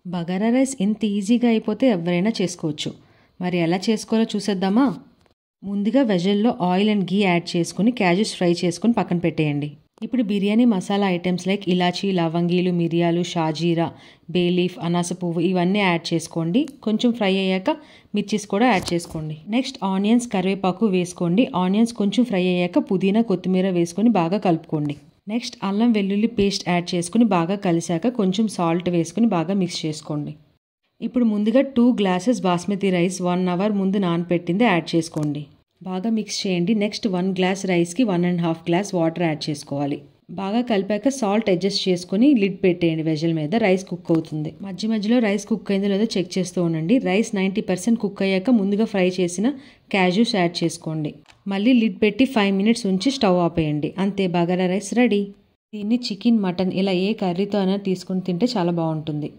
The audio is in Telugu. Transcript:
బగారా రైస్ ఇంత ఈజీగా అయిపోతే ఎవరైనా చేసుకోవచ్చు. మరి ఎలా చేసుకోవాలో చూసేద్దామా? ముందుగా వెజల్లో ఆయిల్ అండ్ ఘీ యాడ్ చేసుకుని క్యాజూస్ ఫ్రై చేసుకుని పక్కన పెట్టేయండి. ఇప్పుడు బిర్యానీ మసాలా ఐటమ్స్ లైక్ ఇలాచీ, లవంగీలు, మిరియాలు, షాజీరా, బే లీఫ్, అనాస పువ్వు ఇవన్నీ యాడ్ చేసుకోండి. కొంచెం ఫ్రై అయ్యాక మిర్చీస్ కూడా యాడ్ చేసుకోండి. నెక్స్ట్ ఆనియన్స్, కరివేపాకు వేసుకోండి. ఆనియన్స్ కొంచెం ఫ్రై అయ్యాక పుదీనా, కొత్తిమీర వేసుకొని బాగా కలుపుకోండి. నెక్స్ట్ అల్లం వెల్లుల్లి పేస్ట్ యాడ్ చేసుకుని బాగా కలిసాక కొంచెం సాల్ట్ వేసుకుని బాగా మిక్స్ చేసుకోండి. ఇప్పుడు ముందుగా 2 గ్లాసెస్ బాస్మతి రైస్ 1 అవర్ ముందు నానపెట్టింది యాడ్ చేసుకోండి. బాగా మిక్స్ చేయండి. నెక్స్ట్ 1 గ్లాస్ రైస్కి 1.5 గ్లాస్ వాటర్ యాడ్ చేసుకోవాలి. బాగా కలిపాక సాల్ట్ అడ్జస్ట్ చేసుకుని లిడ్ పెట్టేయండి. వెజల్ మీద రైస్ కుక్ అవుతుంది. మధ్య మధ్యలో రైస్ కుక్ అయిందో లేదో చెక్ చేస్తూ ఉండండి. రైస్ 90% కుక్ అయ్యాక ముందుగా ఫ్రై చేసిన క్యాజూస్ యాడ్ చేసుకోండి. మళ్ళీ లిడ్ పెట్టి 5 మినిట్స్ ఉంచి స్టవ్ ఆపేయండి. అంతే, బగారా రైస్ రెడీ. దీన్ని చికెన్, మటన్ ఇలా ఏ కర్రీతో అయినా తీసుకుని తింటే చాలా బాగుంటుంది.